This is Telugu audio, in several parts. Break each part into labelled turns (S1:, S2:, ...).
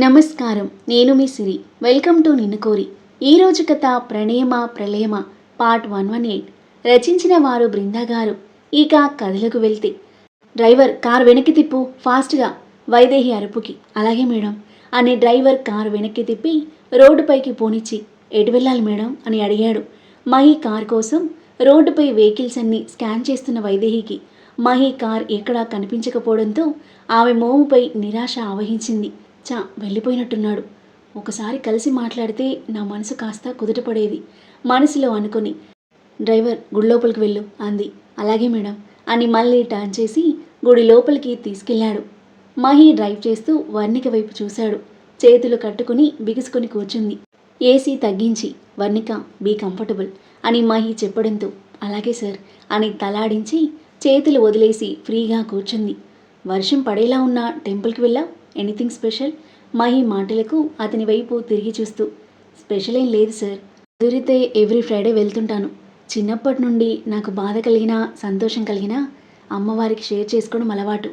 S1: నమస్కారం. నేను మీ సిరి. వెల్కమ్ టు నిన్ను కోరి. ఈరోజు కథ ప్రణయమ ప్రళయమ పార్ట్ 118. రచించిన వారు బృందా గారు. ఇక కథలకు వెళ్తే, డ్రైవర్ కార్ వెనక్కి తిప్పు ఫాస్ట్గా. వైదేహి అరుపుకి అలాగే మేడం అని డ్రైవర్ కారు వెనక్కి తిప్పి రోడ్డుపైకి పోనిచ్చి, ఎటు వెళ్ళాలి మేడం అని అడిగాడు. మహి కార్ కోసం రోడ్డుపై వెహికల్స్ అన్ని స్కాన్ చేస్తున్న వైదేహికి మహి కార్ ఎక్కడా కనిపించకపోవడంతో ఆమె మోముపై నిరాశ ఆవహించింది. వెళ్ళిపోయినట్టున్నాడు. ఒకసారి కలిసి మాట్లాడితే నా మనసు కాస్త కుదుటపడేది మనసులో అనుకుని, డ్రైవర్ గుడి లోపలికి వెళ్ళు అంది. అలాగే మేడం అని మళ్ళీ టర్న్ చేసి గుడి లోపలికి తీసుకెళ్లాడు. మహి డ్రైవ్ చేస్తూ వర్ణిక వైపు చూశాడు. చేతులు కట్టుకుని బిగుసుకొని కూర్చుంది. ఏసీ తగ్గించి, వర్ణిక బీ కంఫర్టబుల్ అని మహి చెప్పడంతో అలాగే సార్ అని తలాడించి చేతులు వదిలేసి ఫ్రీగా కూర్చుంది. వర్షం పడేలా ఉన్న టెంపుల్కి వెళ్ళా, ఎనీథింగ్ స్పెషల్? మహి మాటలకు అతని వైపు తిరిగి చూస్తూ, స్పెషల్ ఏం లేదు సార్, కుదిరితే ఎవ్రీ ఫ్రైడే వెళ్తుంటాను. చిన్నప్పటి నుండి నాకు బాధ కలిగినా సంతోషం కలిగినా అమ్మవారికి షేర్ చేసుకోవడం అలవాటు.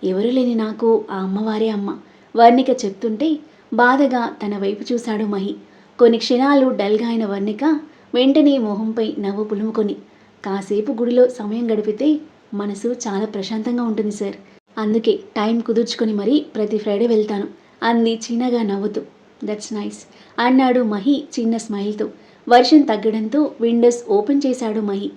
S1: ఎవరు లేని నాకు ఆ అమ్మవారే అమ్మ. వర్ణిక చెప్తుంటే బాధగా తన వైపు చూశాడు మహి. కొన్ని క్షణాలు డల్గా అయిన వర్ణిక వెంటనే మొహంపై నవ్వు పులుముకొని, కాసేపు గుడిలో సమయం గడిపితే మనసు చాలా ప్రశాంతంగా ఉంటుంది సార్. అందుకే టైం కుదుర్చుకొని మరీ ప్రతి ఫ్రైడే వెళ్తాను అంది చిన్నగా నవ్వుతూ. దట్స్ నైస్ అన్నాడు మహి చిన్న స్మైల్తో. వర్షం తగ్గడంతో విండోస్ ఓపెన్ చేశాడు మహి.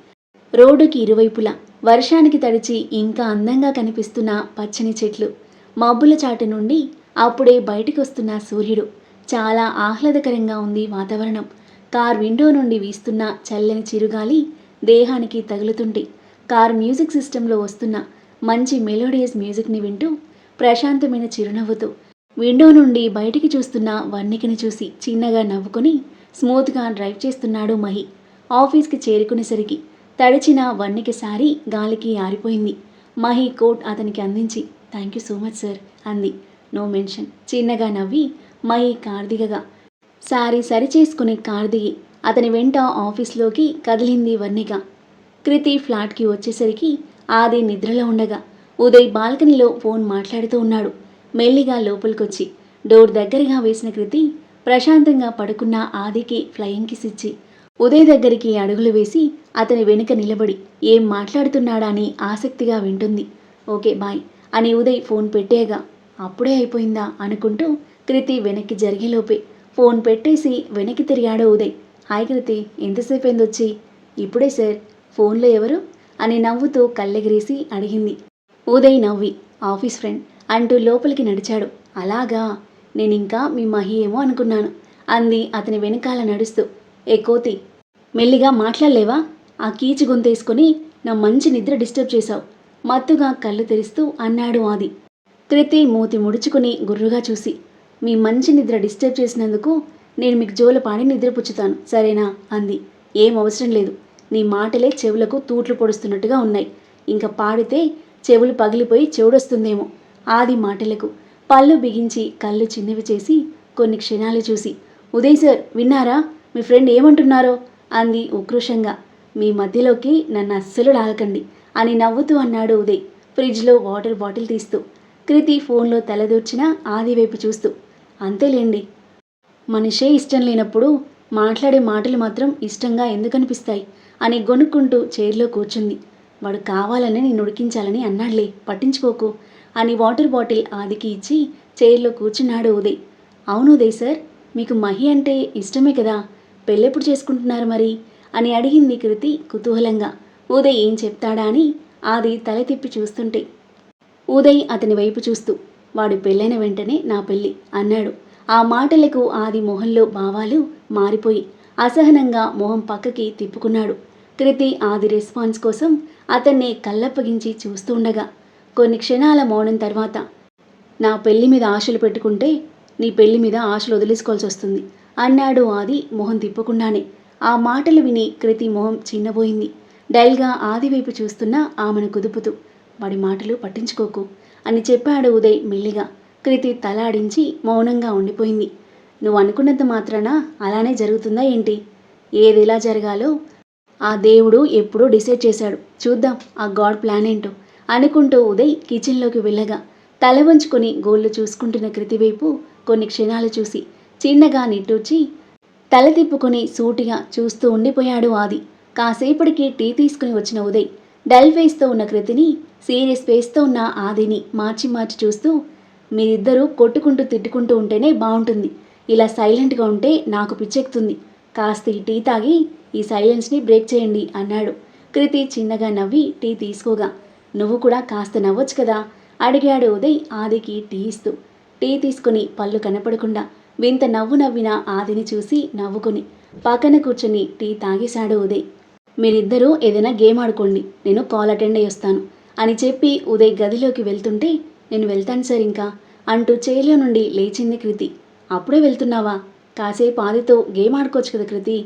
S1: రోడ్డుకి ఇరువైపులా వర్షానికి తడిచి ఇంకా అందంగా కనిపిస్తున్న పచ్చని చెట్లు, మబ్బుల చాటు నుండి అప్పుడే బయటికి వస్తున్న సూర్యుడు. చాలా ఆహ్లాదకరంగా ఉంది వాతావరణం. కార్ విండో నుండి వీస్తున్న చల్లని చిరుగాలి దేహానికి తగులుతుంటే కార్ మ్యూజిక్ సిస్టంలో వస్తున్న మంచి మెలోడియస్ మ్యూజిక్ని వింటూ ప్రశాంతమైన చిరునవ్వుతో విండో నుండి బయటికి చూస్తున్న వర్ణికని చూసి చిన్నగా నవ్వుకొని స్మూత్గా డ్రైవ్ చేస్తున్నాడు మహి. ఆఫీస్కి చేరుకునేసరికి తడిచిన వర్ణిక శారీ గాలికి ఆరిపోయింది. మహి కోట్ అతనికి అందించి, thank you so much sir అంది. నో మెన్షన్ చిన్నగా నవ్వి మహి కార్ దిగగా శారీ సరిచేసుకుని కార్ దిగి అతని వెంట ఆఫీస్లోకి కదిలింది వర్ణిక. కృతి ఫ్లాట్కి వచ్చేసరికి ఆది నిద్రలో ఉండగా ఉదయ్ బాల్కనీలో ఫోన్ మాట్లాడుతూ ఉన్నాడు. మెల్లిగా లోపలికొచ్చి డోర్ దగ్గరగా వేసిన కృతి ప్రశాంతంగా పడుకున్న ఆదికి ఫ్లయింగ్ కిస్ ఇచ్చి ఉదయ్ దగ్గరికి అడుగులు వేసి అతని వెనుక నిలబడి ఏం మాట్లాడుతున్నాడా అని ఆసక్తిగా వింటుంది. ఓకే బాయ్ అని ఉదయ్ ఫోన్ పెట్టేగా, అప్పుడే అయిపోయిందా అనుకుంటూ కృతి వెనక్కి జరిగేలోపే ఫోన్ పెట్టేసి వెనక్కి తిరిగాడు ఉదయ్. హాయ్ కృతి, ఎంతసేపు అయిందొచ్చి? ఇప్పుడే సార్. ఫోన్లో ఎవరు అని నవ్వుతూ కళ్ళెగిరేసి అడిగింది. ఉదయ్ నవ్వి, ఆఫీస్ ఫ్రెండ్ అంటూ లోపలికి నడిచాడు. అలాగా, నేనింకా మీ మహి ఏమో అనుకున్నాను అంది అతని వెనకాల నడుస్తూ. ఏ కోతి, మెల్లిగా మాట్లాడలేవా? ఆ కీచు గొంతేసుకొని నా మంచి నిద్ర డిస్టర్బ్ చేశావు మత్తుగా కళ్ళు తెరుస్తూ అన్నాడు ఆది. కృతి మూతి ముడుచుకుని గుర్రుగా చూసి, మీ మంచి నిద్ర డిస్టర్బ్ చేసినందుకు నేను మీకు జోలపాడి నిద్రపుచ్చుతాను సరేనా అంది. ఏం అవసరం లేదు, నీ మాటలే చెవులకు తూట్లు పొడుస్తున్నట్టుగా ఉన్నాయి. ఇంకా పాడితే చెవులు పగిలిపోయి చెవుడొస్తుందేమో. ఆది మాటలకు పళ్ళు బిగించి కళ్ళు చిన్నవి చేసి కొన్ని క్షణాలు చూసి, ఉదయ్ సార్ విన్నారా మీ ఫ్రెండ్ ఏమంటున్నారో అంది ఉక్రోషంగా. మీ మధ్యలోకి నన్ను అస్సలు లాగకండి అని నవ్వుతూ అన్నాడు ఉదయ్ ఫ్రిడ్జ్లో వాటర్ బాటిల్ తీస్తూ. కృతి ఫోన్లో తలదూర్చిన ఆది వైపు చూస్తూ, అంతేలేండి, మనిషే ఇష్టం లేనప్పుడు మాట్లాడే మాటలు మాత్రం ఇష్టంగా ఎందుకనిపిస్తాయి అని గొనుక్కుంటూ చైర్లో కూర్చుంది. వాడు కావాలని నేను ఉడికించాలని అన్నాడులే, పట్టించుకోకు అని వాటర్ బాటిల్ ఆదికి ఇచ్చి చైర్లో కూర్చున్నాడు ఉదయ్. అవును ఉదయ్ సార్, మీకు మహి అంటే ఇష్టమే కదా, పెళ్ళెప్పుడు చేసుకుంటున్నారు మరి అని అడిగింది కృతి కుతూహలంగా. ఉదయ్ ఏం చెప్తాడా అని ఆది తల తిప్పి చూస్తుంటే ఉదయ్ అతని వైపు చూస్తూ, వాడు పెళ్ళైన వెంటనే నా పెళ్ళి అన్నాడు. ఆ మాటలకు ఆది మొహంలో భావాలు మారిపోయి అసహనంగా మొహం పక్కకి తిప్పుకున్నాడు. కృతి ఆది రెస్పాన్స్ కోసం అతన్ని కళ్ళప్పగించి చూస్తూ ఉండగా కొన్ని క్షణాల మౌనం తర్వాత, నా పెళ్లి మీద ఆశలు పెట్టుకుంటే నీ పెళ్లి మీద ఆశలు వదిలేసుకోవాల్సి వస్తుంది అన్నాడు ఆది మొహం తిప్పకుండానే. ఆ మాటలు విని కృతి మొహం చిన్నబోయింది. డల్గా ఆది వైపు చూస్తున్న ఆమెను కుదుపుతూ, వాడి మాటలు పట్టించుకోకు అని చెప్పాడు ఉదయ్ మెల్లిగా. కృతి తలాడించి మౌనంగా ఉండిపోయింది. నువ్వు అనుకున్నంత మాత్రాన అలానే జరుగుతుందా ఏంటి? ఏదెలా జరగాలో ఆ దేవుడు ఎప్పుడో డిసైడ్ చేశాడు, చూద్దాం ఆ గాడ్ ప్లాన్ ఏంటో అనుకుంటూ ఉదయ్ కిచెన్లోకి వెళ్ళగా తల వంచుకొని గోళ్లు చూసుకుంటున్న కృతి వైపు కొన్ని క్షణాలు చూసి చిన్నగా నిట్టూర్చి తల తిప్పుకొని సూటిగా చూస్తూ ఉండిపోయాడు ఆది. కాసేపటికి టీ తీసుకుని వచ్చిన ఉదయ్ డల్ ఫేస్తో ఉన్న కృతిని, సీరియస్ ఫేస్తో ఉన్న ఆదిని మార్చి మార్చి చూస్తూ, మీరిద్దరూ కొట్టుకుంటూ తిట్టుకుంటూ ఉంటేనే బాగుంటుంది. ఇలా సైలెంట్గా ఉంటే నాకు పిచ్చెక్కుతుంది. కాస్త ఈ టీ తాగి ఈ సైలెన్స్ని బ్రేక్ చేయండి అన్నాడు. కృతి చిన్నగా నవ్వి టీ తీసుకోగా, నువ్వు కూడా కాస్త నవ్వొచ్చు కదా అడిగాడు ఉదయ్ ఆదికి టీ ఇస్తూ. టీ తీసుకుని పళ్ళు కనపడకుండా వింత నవ్వు నవ్విన ఆదిని చూసి నవ్వుకుని పక్కన కూర్చొని టీ తాగేశాడు ఉదయ్. మీరిద్దరూ ఏదైనా గేమ్ ఆడుకోండి, నేను కాల్ అటెండ్ అయ్యి వస్తాను అని చెప్పి ఉదయ్ గదిలోకి వెళ్తుంటే, నేను వెళ్తాను సార్ ఇంకా అంటూ చైర్లో నుండి లేచింది కృతి. అప్పుడే వెళ్తున్నావా? కాసేపు ఆదితో గేమ్ ఆడుకోవచ్చు కదా కృతి.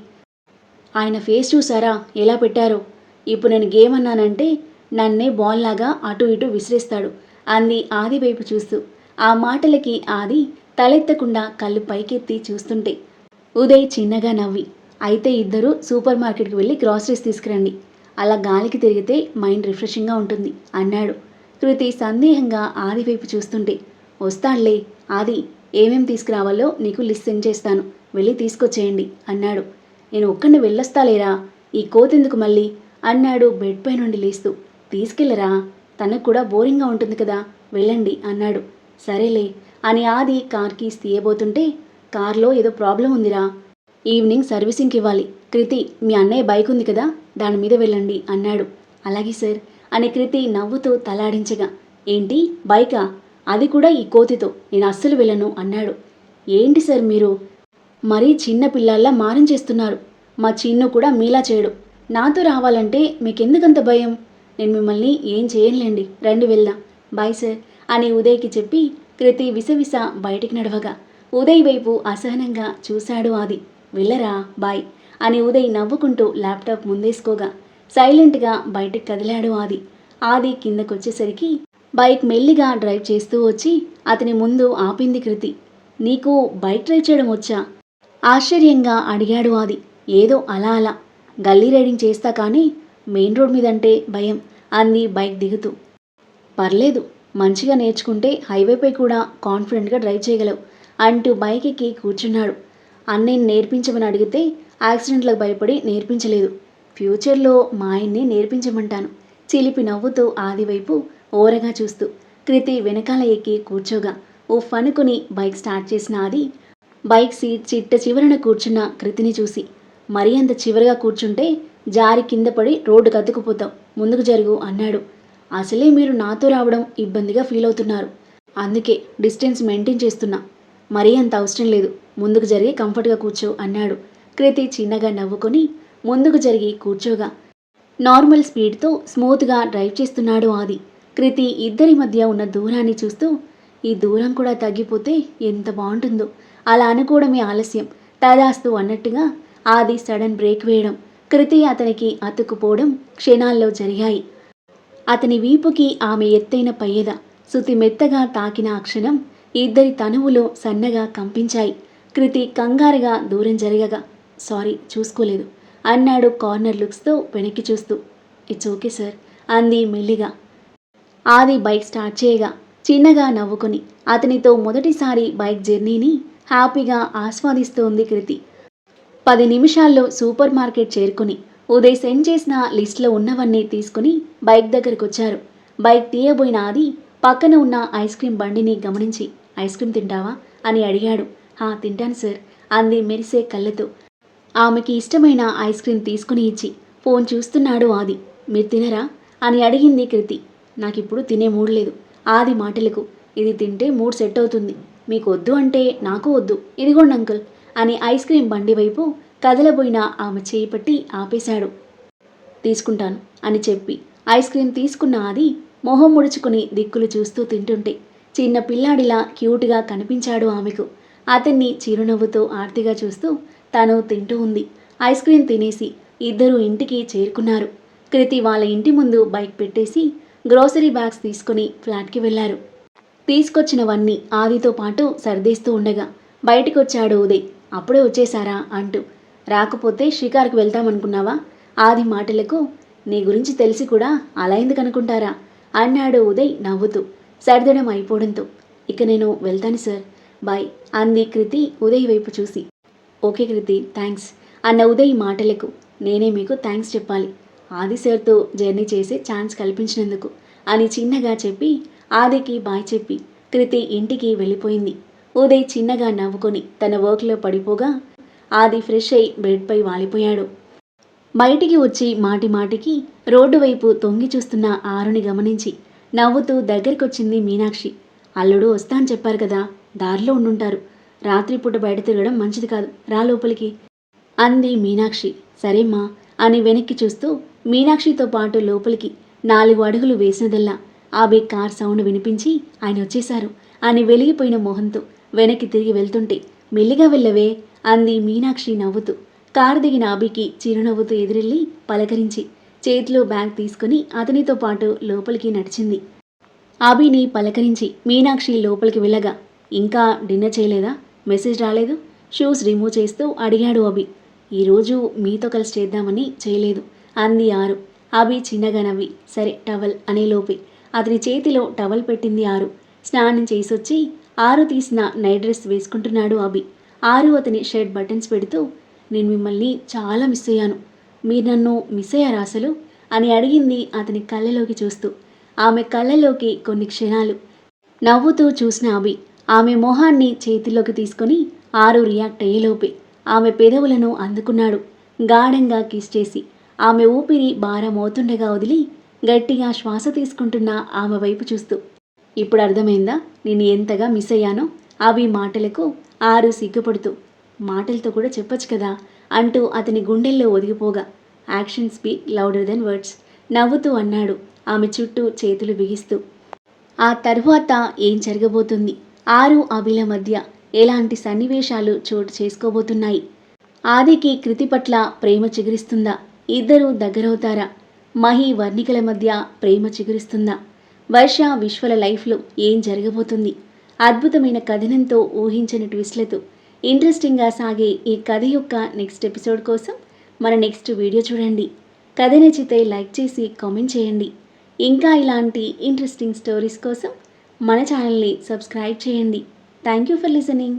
S1: ఆయన ఫేస్ చూసారా ఎలా పెట్టారో? ఇప్పుడు నేను గేమ్ అన్నానంటే నన్నే బాల్ లాగా అటు ఇటు విసిరేస్తాడు అంది ఆది వైపు చూస్తూ. ఆ మాటలకి ఆది తలెత్తకుండా కళ్ళు పైకెత్తి చూస్తుంటే ఉదయ్ చిన్నగా నవ్వి, అయితే ఇద్దరు సూపర్ మార్కెట్కి వెళ్ళి గ్రాసరీస్ తీసుకురండి, అలా గాలికి తిరిగితే మైండ్ రిఫ్రెషింగ్గా ఉంటుంది అన్నాడు. కృతి సందేహంగా ఆది వైపు చూస్తుంటే, వస్తానులే ఆది, ఏమేం తీసుకురావాలో నీకు లిస్ట్ సెండ్ చేస్తాను, వెళ్ళి తీసుకొచ్చేయండి అన్నాడు. నేను ఒక్కడిని వెళ్ళొస్తాలేరా, ఈ కోతెందుకు మళ్ళీ అన్నాడు బెడ్ పై నుండి లేస్తూ. తీసుకెళ్ళరా, తనకు కూడా బోరింగ్గా ఉంటుంది కదా, వెళ్ళండి అన్నాడు. సరేలే అని ఆది కార్ కీస్ తీయబోతుంటే, కార్లో ఏదో ప్రాబ్లం ఉందిరా, ఈవినింగ్ సర్వీసింగ్కి ఇవ్వాలి. కృతి, మీ అన్నయ్య బైక్ ఉంది కదా, దాని మీద వెళ్ళండి అన్నాడు. అలాగే సార్ అని కృతి నవ్వుతూ తలాడించగా, ఏంటి బైకా, అది కూడా ఈ కోతితో, నేను అస్సలు వెళ్ళను అన్నాడు. ఏంటి సార్ మీరు మరీ చిన్న పిల్లల్లా మారం చేస్తున్నారు. మా చిన్ను కూడా మీలా చేయడు. నాతో రావాలంటే మీకెందుకంత భయం? నేను మిమ్మల్ని ఏం చేయనులేండి, రండి వెళ్దాం, బాయ్ సార్ అని ఉదయ్కి చెప్పి కృతి విసవిస బయటికి నడవగా ఉదయ్ వైపు అసహనంగా చూశాడు ఆది. వెళ్ళరా బాయ్ అని ఉదయ్ నవ్వుకుంటూ ల్యాప్టాప్ ముందేసుకోగా సైలెంట్గా బయటికి కదిలాడు ఆది. ఆది కిందకొచ్చేసరికి బైక్ మెల్లిగా డ్రైవ్ చేస్తూ వచ్చి అతని ముందు ఆపింది కృతి. నీకు బైక్ డ్రైవ్ చేయడం వచ్చా? ఆశ్చర్యంగా అడిగాడు ఆది. ఏదో అలా అలా గల్లీ రైడింగ్ చేస్తా కానీ మెయిన్ రోడ్ మీదంటే భయం అంది బైక్ దిగుతూ. పర్లేదు, మంచిగా నేర్చుకుంటే హైవేపై కూడా కాన్ఫిడెంట్గా డ్రైవ్ చేయగలవు అంటూ బైక్ ఎక్కి కూర్చున్నాడు. అన్నయ్యని నేర్పించమని అడిగితే యాక్సిడెంట్లకు భయపడి నేర్పించలేదు. ఫ్యూచర్లో మా ఆయన్ని నేర్పించమంటాను చిలిపి నవ్వుతూ ఆది వైపు ఓరగా చూస్తూ కృతి వెనకాల ఎక్కి కూర్చోగా ఉఫ్ అనుకుని బైక్ స్టార్ట్ చేసిన ఆది బైక్ సీట్ చిట్ట చివరన కూర్చున్న కృతిని చూసి, మరీ అంత చివరగా కూర్చుంటే జారి కింద పడి రోడ్డు కత్తుకుపోతావు, ముందుకు జరుగు అన్నాడు. అసలే మీరు నాతో రావడం ఇబ్బందిగా ఫీల్ అవుతున్నారు, అందుకే డిస్టెన్స్ మెయింటైన్ చేస్తున్నా, మరీ అంత అవసరం లేదు, ముందుకు జరిగి కంఫర్ట్గా కూర్చో అన్నాడు. కృతి చిన్నగా నవ్వుకొని ముందుకు జరిగి కూర్చోగా నార్మల్ స్పీడ్తో స్మూత్గా డ్రైవ్ చేస్తున్నాడు ఆది. కృతి ఇద్దరి మధ్య ఉన్న దూరాన్ని చూస్తూ, ఈ దూరం కూడా తగ్గిపోతే ఎంత బాగుంటుందో అలా అనుకోవడమే ఆలస్యం, తదాస్తు అన్నట్టుగా ఆది సడన్ బ్రేక్ వేయడం, కృతి అతనికి అతుక్కుపోవడం క్షణాల్లో జరిగాయి. అతని వీపుకి ఆమె ఎత్తైన పయ్యద శృతి మెత్తగా తాకిన ఆ క్షణం ఇద్దరి తనువులు సన్నగా కంపించాయి. కృతి కంగారుగా దూరం జరగగా, సారీ చూసుకోలేదు అన్నాడు కార్నర్ లుక్స్తో వెనక్కి చూస్తూ. ఇట్స్ ఓకే సార్ అంది మెల్లిగా. ఆది బైక్ స్టార్ట్ చేయగా చిన్నగా నవ్వుకొని అతనితో మొదటిసారి బైక్ జర్నీని హ్యాపీగా ఆస్వాదిస్తోంది కృతి. 10 నిమిషాల్లో సూపర్ మార్కెట్ చేరుకుని ఉదయ్ సెండ్ చేసిన లిస్టులో ఉన్నవన్నీ తీసుకుని బైక్ దగ్గరకు వచ్చారు. బైక్ తీయబోయిన ఆది పక్కన ఉన్న ఐస్ క్రీమ్ బండిని గమనించి, ఐస్ క్రీమ్ తింటావా అని అడిగాడు. తింటాను సార్ అంది మెరిసే కళ్ళతో. ఆమెకి ఇష్టమైన ఐస్ క్రీమ్ తీసుకుని ఇచ్చి ఫోన్ చూస్తున్నాడు ఆది. మీరు తినరా అని అడిగింది కృతి. నాకిప్పుడు తినే మూడ్ లేదు. ఆది మాటలకు, ఇది తింటే మూడ్ సెట్ అవుతుంది, మీకు వద్దు అంటే నాకు వద్దు, ఇదిగోండి అంకుల్ అని ఐస్ క్రీమ్ బండి వైపు కదలబోయిన ఆమె చేయి పట్టి ఆపేశాడు. తీసుకుంటాను అని చెప్పి ఐస్ క్రీమ్ తీసుకున్న ఆది మొహం ముడుచుకుని దిక్కులు చూస్తూ తింటుంటే చిన్న పిల్లాడిలా క్యూట్గా కనిపించాడు ఆమెకు. అతన్ని చిరునవ్వుతో ఆర్తిగా చూస్తూ తను తింటూ ఉంది. ఐస్ క్రీమ్ తినేసి ఇద్దరూ ఇంటికి చేరుకున్నారు. కృతి వాళ్ళ ఇంటి ముందు బైక్ పెట్టేసి గ్రోసరీ బ్యాగ్స్ తీసుకుని ఫ్లాట్కి వెళ్లారు. తీసుకొచ్చినవన్నీ ఆదితో పాటు సర్దేస్తూ ఉండగా బయటికొచ్చాడు ఉదయ్. అప్పుడే వచ్చేశారా అంటూ. రాకపోతే షికార్కి వెళ్తామనుకున్నావా? ఆది మాటలకు, నీ గురించి తెలిసి కూడా అలా ఎందుకు అనుకుంటారా అన్నాడు ఉదయ్ నవ్వుతూ. సర్దడం అయిపోవడంతో ఇక నేను వెళ్తాను సార్, బాయ్ అంది కృతి ఉదయ్ వైపు చూసి. ఓకే కృతి, థ్యాంక్స్ అన్న ఉదయ్ మాటలకు నేనే మీకు థ్యాంక్స్ చెప్పాలి, ఆది సార్తో జర్నీ చేసే ఛాన్స్ కల్పించినందుకు అని చిన్నగా చెప్పి ఆదికి బాయ్ చెప్పి కృతి ఇంటికి వెళ్ళిపోయింది. ఉదయ్ చిన్నగా నవ్వుకొని తన వర్క్లో పడిపోగా ఆది ఫ్రెష్ అయి బెడ్పై వాలిపోయాడు. బయటికి వచ్చి మాటి మాటికి రోడ్డు వైపు తొంగి చూస్తున్న ఆరుని గమనించి నవ్వుతూ దగ్గరికొచ్చింది మీనాక్షి. అల్లుడు వస్తా అని చెప్పారు కదా, దారిలో ఉండుంటారు, రాత్రిపూట బయట తిరగడం మంచిది కాదు, రా లోపలికి అంది మీనాక్షి. సరేమ్మా అని వెనక్కి చూస్తూ మీనాక్షితో పాటు లోపలికి 4 అడుగులు వేసినదల్లా ఆబే కార్ సౌండ్ వినిపించి ఆయన వచ్చేశారు అని వెలిగిపోయిన మొహంతో వెనక్కి తిరిగి వెళ్తుంటే మెల్లిగా వెళ్ళవే అంది మీనాక్షి నవ్వుతూ. కారు దిగిన ఆబీకి చిరునవ్వుతూ ఎదురెళ్ళి పలకరించి చేతిలో బ్యాగ్ తీసుకుని అతనితో పాటు లోపలికి నడిచింది. ఆబీని పలకరించి మీనాక్షి లోపలికి వెళ్ళగా ఇంకా డిన్నర్ చేయలేదా, మెసేజ్ రాలేదు, షూస్ రిమూవ్ చేస్తూ అడిగాడు అభి. ఈరోజు మీతో కలిసి చేద్దామని చేయలేదు అంది ఆరు. అభి చిన్నగా నవ్వి సరే టవల్ అనేలోపే అతని చేతిలో టవల్ పెట్టింది ఆరు. స్నానం చేసొచ్చి ఆరు తీసిన నైట్ డ్రెస్ వేసుకుంటున్నాడు అభి. ఆరు అతని షర్ట్ బటన్స్ పెడుతూ నేను మిమ్మల్ని చాలా మిస్ అయ్యాను, మీరు నన్ను మిస్ అయ్యారా అసలు అని అడిగింది అతని కళ్ళలోకి చూస్తూ. ఆమె కళ్ళలోకి కొన్ని క్షణాలు నవ్వుతూ చూసిన అభి ఆమె మొహాన్ని చేతిలోకి తీసుకొని ఆరు రియాక్ట్ అయ్యేలోపే ఆమె పెదవులను అందుకున్నాడు. గాఢంగా కిస్ చేసి ఆమె ఊపిరి భారమవుతుండగా వదిలి గట్టిగా శ్వాస తీసుకుంటున్న ఆమె వైపు చూస్తూ ఇప్పుడు అర్థమైందా నేను ఎంతగా మిస్ అయ్యానో అవి మాటలకు ఆరు సిగ్గుపడుతూ మాటలతో కూడా చెప్పొచ్చు కదా అంటూ అతని గుండెల్లో ఒదిగిపోగా action speak louder than words నవ్వుతూ అన్నాడు ఆమె చుట్టూ చేతులు బిగిస్తూ. ఆ తర్వాత ఏం జరగబోతుంది, ఆరు అభిల మధ్య ఎలాంటి సన్నివేశాలు చోటు చేసుకోబోతున్నాయి, ఆదికి కృతి పట్ల ప్రేమ చిగురిస్తుందా, ఇద్దరూ దగ్గరవుతారా, మహి వర్ణికల మధ్య ప్రేమ చిగురిస్తుందా, వర్ష విశ్వల లైఫ్లో ఏం జరగబోతుంది, అద్భుతమైన కథనంతో ఊహించని ట్విస్ట్లతో ఇంట్రెస్టింగ్గా సాగే ఈ కథ యొక్క నెక్స్ట్ ఎపిసోడ్ కోసం మన నెక్స్ట్ వీడియో చూడండి. కథ నచ్చితే లైక్ చేసి కామెంట్ చేయండి. ఇంకా ఇలాంటి ఇంట్రెస్టింగ్ స్టోరీస్ కోసం మన ఛానల్ని సబ్స్క్రైబ్ చేయండి. Thank you for listening.